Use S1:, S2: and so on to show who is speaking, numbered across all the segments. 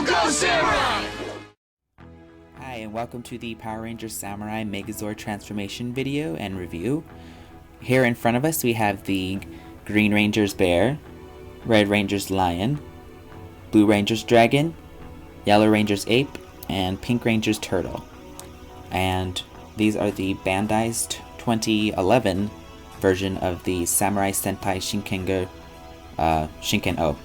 S1: Hi, and welcome to the Power Rangers Samurai Megazord transformation video and review. Here in front of us we have the Green Ranger's bear, Red Ranger's lion, Blue Ranger's dragon, Yellow Ranger's ape, and Pink Ranger's turtle. And these are the Bandai's 2011 version of the Samurai Sentai Shinken-O.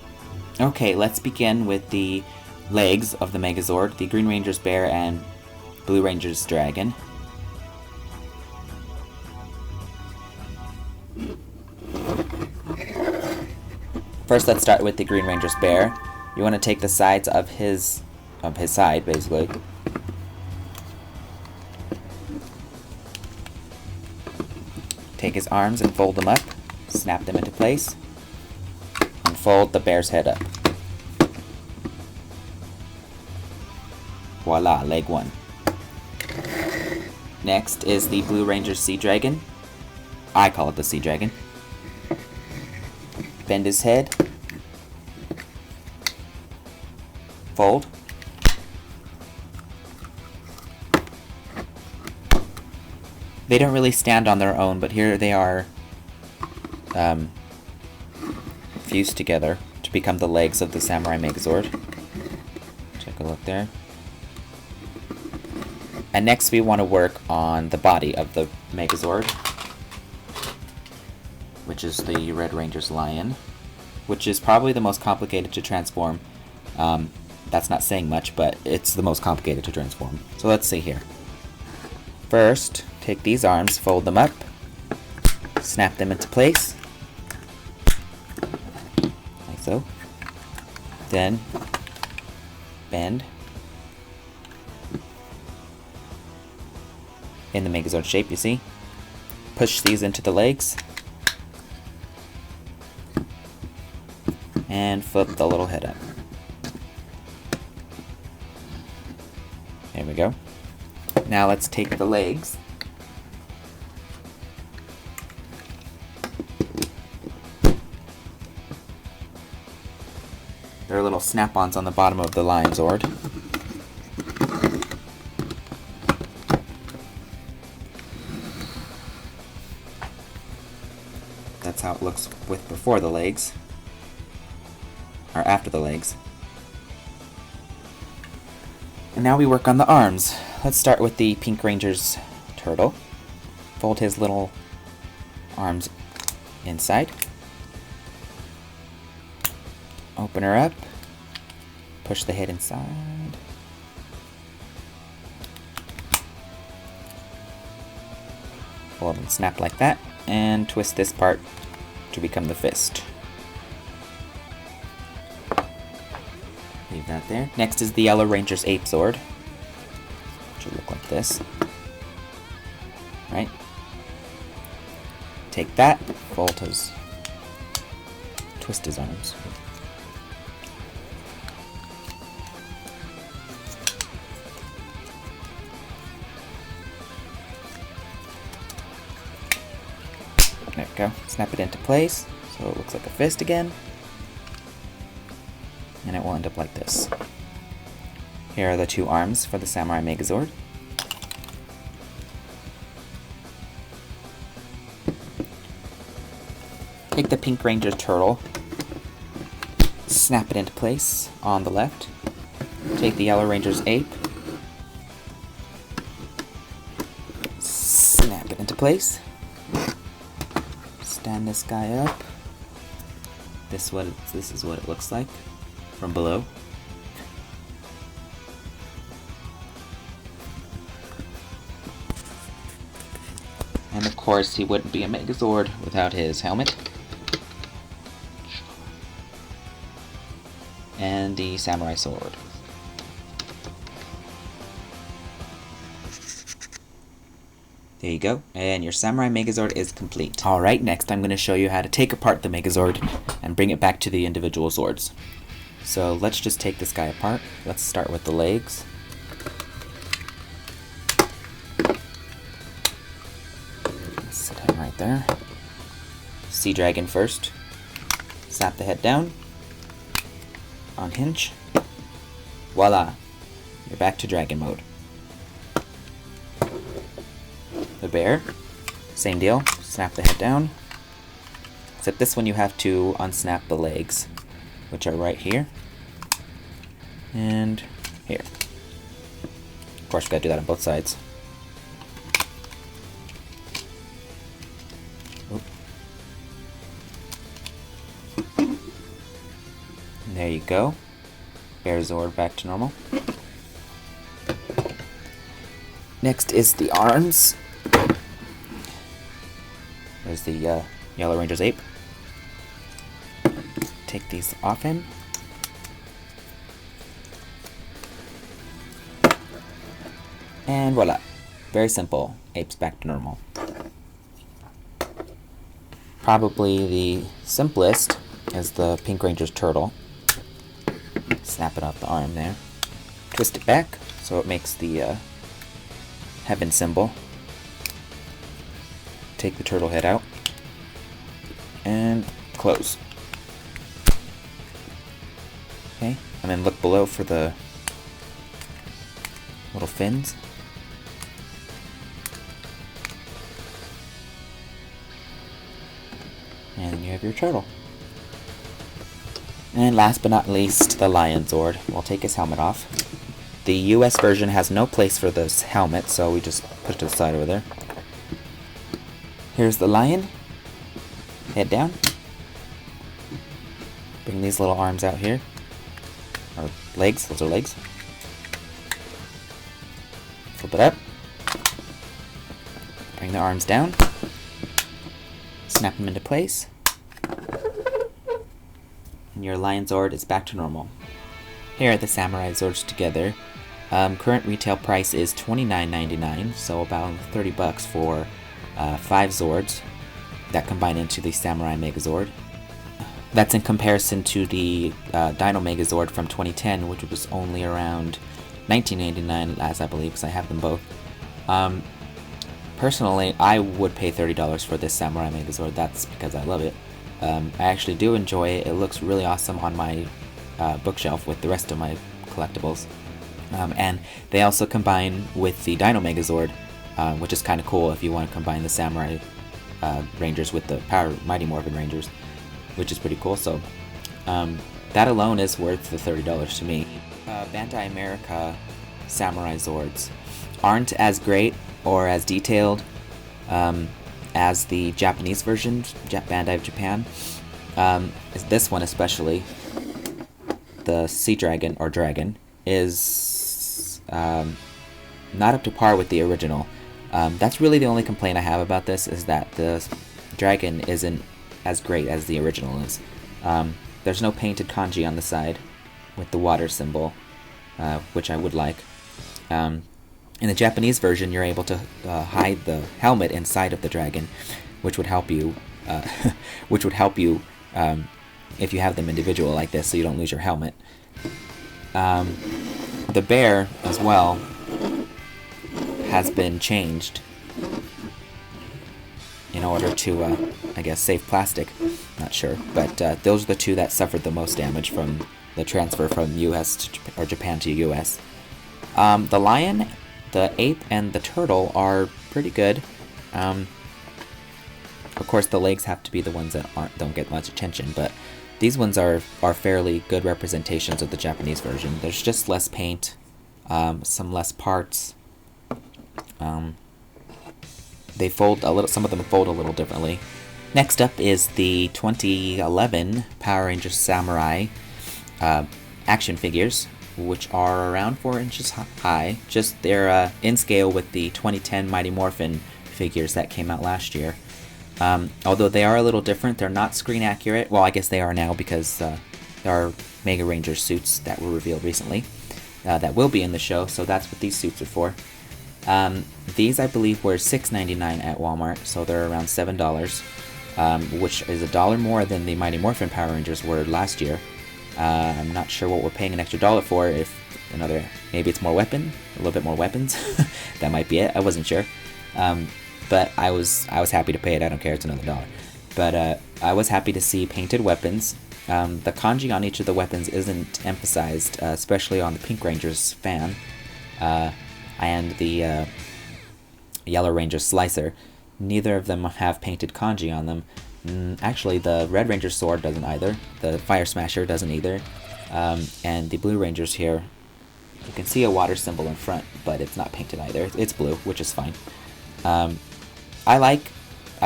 S1: Okay, let's begin with the legs of the Megazord, the Green Ranger's bear and Blue Ranger's dragon. First, let's start with the Green Ranger's bear. You want to take the sides of his side, basically. Take his arms and fold them up, snap them into place, and fold the bear's head up. Voila, leg one. Next is the Blue Ranger's Sea Dragon. I call it the Sea Dragon. Bend his head. Fold. They don't really stand on their own, but here they are fused together to become the legs of the Samurai Megazord. Take a look there. And next we want to work on the body of the Megazord, which is the Red Ranger's lion, which is probably the most complicated to transform. That's not saying much, but it's the most complicated to transform. So let's see here. First, take these arms, fold them up, snap them into place, like so. Then, bend in the Megazord shape, you see. Push these into the legs, and flip the little head up. There we go. Now let's take the legs. There are little snap-ons on the bottom of the Lion Zord. That's how it looks with before the legs, or after the legs. And now we work on the arms. Let's start with the Pink Ranger's turtle. Fold his little arms inside. Open her up. Push the head inside. Fold and snap like that. And twist this part to become the fist. Leave that there. Next is the Yellow Ranger's Ape Zord. Should look like this. Right? Take that, fold his, twist his arms. There we go. Snap it into place so it looks like a fist again. And it will end up like this. Here are the two arms for the Samurai Megazord. Take the Pink Ranger turtle, snap it into place on the left. Take the Yellow Ranger's ape, snap it into place. Stand this guy up. This is what it looks like from below. And of course, he wouldn't be a Megazord without his helmet. And the Samurai Sword. There you go, and your Samurai Megazord is complete. Alright, next I'm going to show you how to take apart the Megazord and bring it back to the individual Zords. So let's just take this guy apart. Let's start with the legs. Sit him right there. Sea Dragon first. Snap the head down. Unhinge. voila! You're back to dragon mode. The bear, same deal. Snap the head down. Except this one you have to unsnap the legs, which are right here and here. Of course, we gotta do that on both sides. Oop. And there you go. Megazord back to normal. Next is the arms. There's the Yellow Ranger's ape. Take these off him. And voila. Very simple. Ape's back to normal. Probably the simplest is the Pink Ranger's turtle. Snap it off the arm there. Twist it back so it makes the heaven symbol. Take the turtle head out. And close. Okay, and then look below for the little fins. And you have your turtle. And last but not least, the Lionzord. We'll take his helmet off. The US version has no place for this helmet, so we just put it to the side over there. Here's the lion. Head down. Bring these little arms out here. Or legs, those are legs. Flip it up. Bring the arms down. Snap them into place. And your Lionzord is back to normal. Here are the Samurai Zords together. Current retail price is $29.99, so about 30 bucks for 5 Zords that combine into the Samurai Megazord. That's in comparison to the Dino Megazord from 2010, which was only around $19.99, as I believe, because I have them both. Personally, I would pay $30 for this Samurai Megazord. That's because I love it. I actually do enjoy it. It looks really awesome on my bookshelf with the rest of my collectibles. And they also combine with the Dino Megazord, which is kind of cool if you want to combine the Samurai Rangers with the Mighty Morphin Rangers, which is pretty cool. So that alone is worth the $30 to me. Bandai America Samurai Zords aren't as great or as detailed as the Japanese version, Bandai of Japan. This one especially, the Sea Dragon, or Dragon, is not up to par with the original. That's really the only complaint I have about this, is that the Dragon isn't as great as the original is. There's no painted kanji on the side with the water symbol, which I would like. In the Japanese version, you're able to hide the helmet inside of the dragon, which would help you. If you have them individual like this, so you don't lose your helmet. The bear as well has been changed in order to, I guess, save plastic. Not sure, but those are the two that suffered the most damage from the transfer from US to Japan to US. The lion, the ape, and the turtle are pretty good. Of course, the legs have to be the ones that don't get much attention, but these ones are fairly good representations of the Japanese version. There's just less paint, some less parts. They fold a little. Some of them fold a little differently. Next up is the 2011 Power Rangers Samurai action figures, which are around 4 inches high. Just they're in scale with the 2010 Mighty Morphin figures that came out last year. Although they are a little different, they're not screen accurate. Well, I guess they are now, because there are Mega Ranger suits that were revealed recently that will be in the show, so that's what these suits are for. These, I believe, were $6.99 at Walmart, so they're around $7, which is $1 more than the Mighty Morphin Power Rangers were last year. I'm not sure what we're paying an extra $1 for. If maybe it's more a little bit more weapons. That might be it. I wasn't sure. But I was happy to pay it. I don't care. It's another $1. But I was happy to see painted weapons The kanji on each of the weapons isn't emphasized, especially on the Pink Ranger's fan, and the Yellow Ranger's slicer. Neither of them have painted kanji on them. Actually, the Red Ranger's sword doesn't either. The Fire Smasher doesn't either. And the Blue Ranger's here, you can see a water symbol in front, but it's not painted either. It's blue, which is fine. I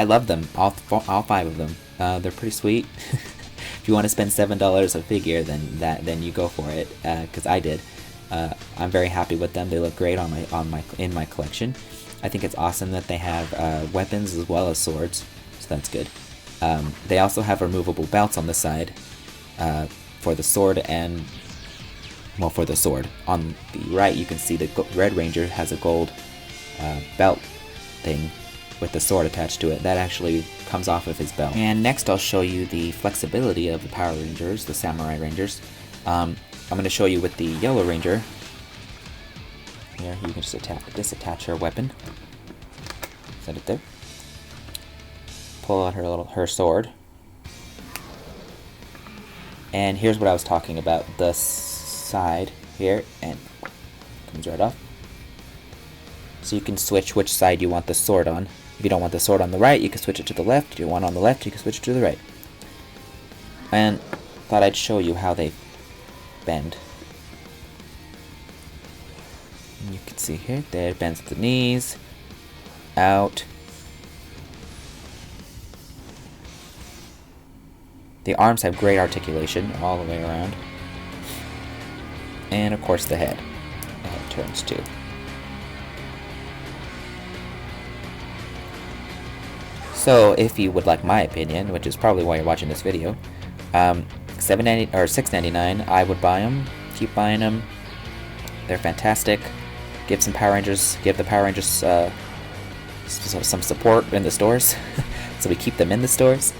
S1: love them, all 5 of them. They're pretty sweet. If you want to spend $7 a figure, then you go for it, because I did. I'm very happy with them. They look great in my collection. I think it's awesome that they have weapons as well as swords, so that's good. They also have removable belts on the side for the sword and, well, for the sword. On the right, you can see the Red Ranger has a gold belt thing with the sword attached to it. That actually comes off of his belt. And next I'll show you the flexibility of the Power Rangers, the Samurai Rangers. I'm going to show you with the Yellow Ranger. Here, you can just disattach her weapon. Set it there. Pull out her sword. And here's what I was talking about. The side here, and comes right off. So you can switch which side you want the sword on. If you don't want the sword on the right, you can switch it to the left. If you want it on the left, you can switch it to the right. And thought I'd show you how they bend. And you can see here, there it bends at the knees, out. The arms have great articulation all the way around. And of course the head. The head turns too. So, if you would like my opinion, which is probably why you're watching this video, $7.90 or $6.99, I would buy them. Keep buying them. They're fantastic. Give the Power Rangers some support in the stores, so we keep them in the stores.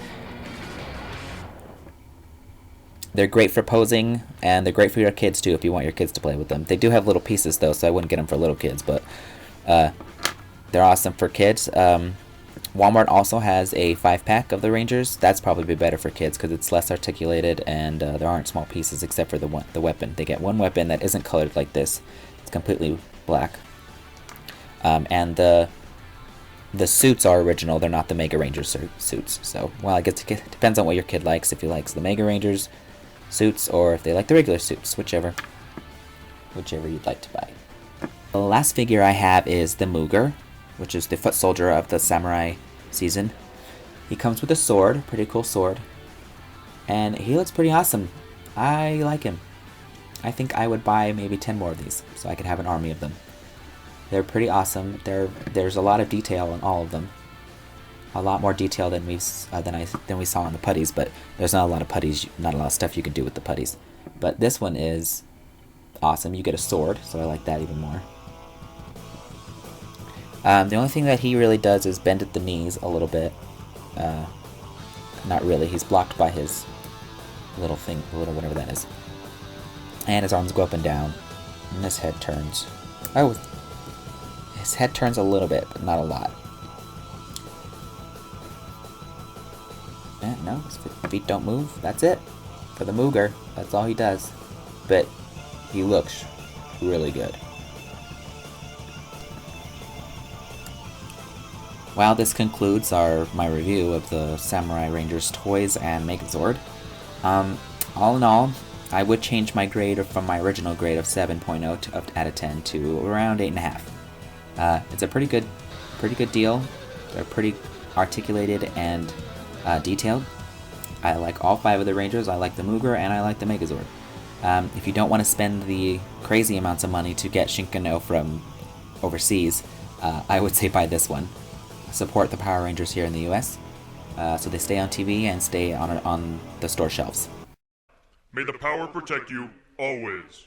S1: They're great for posing, and they're great for your kids too if you want your kids to play with them. They do have little pieces though, so I wouldn't get them for little kids, but they're awesome for kids. Walmart also has a 5-pack of the Rangers. That's probably better for kids because it's less articulated and there aren't small pieces except for the weapon. They get one weapon that isn't colored like this. It's completely black. And the suits are original. They're not the Mega Rangers suits. So, well, I guess it depends on what your kid likes. If he likes the Mega Rangers suits or if they like the regular suits, whichever you'd like to buy. The last figure I have is the Mooger, which is the foot soldier of the Samurai season. He comes with a sword, pretty cool sword, and he looks pretty awesome. I like him. I think I would buy maybe 10 more of these, so I could have an army of them. They're pretty awesome. There's a lot of detail in all of them. A lot more detail than we saw in the putties, but there's not a lot of putties, not a lot of stuff you can do with the putties. But this one is awesome. You get a sword, so I like that even more. The only thing that he really does is bend at the knees a little bit. Not really. He's blocked by his little thing, whatever that is. And his arms go up and down. And his head turns. Oh, his head turns a little bit, but not a lot. No, his feet don't move. That's it. For the Mugur, that's all he does. But he looks really good. Well, this concludes my review of the Samurai Rangers toys and Megazord. All in all, I would change my grade from my original grade of 7.0 out of 10 to around 8.5. It's a pretty good deal. They're pretty articulated and detailed. I like all 5 of the Rangers. I like the Mugur and I like the Megazord. If you don't want to spend the crazy amounts of money to get Shinkano from overseas, I would say buy this one. Support the Power Rangers here in the US, so they stay on TV and stay on the store shelves.
S2: May the power protect you always.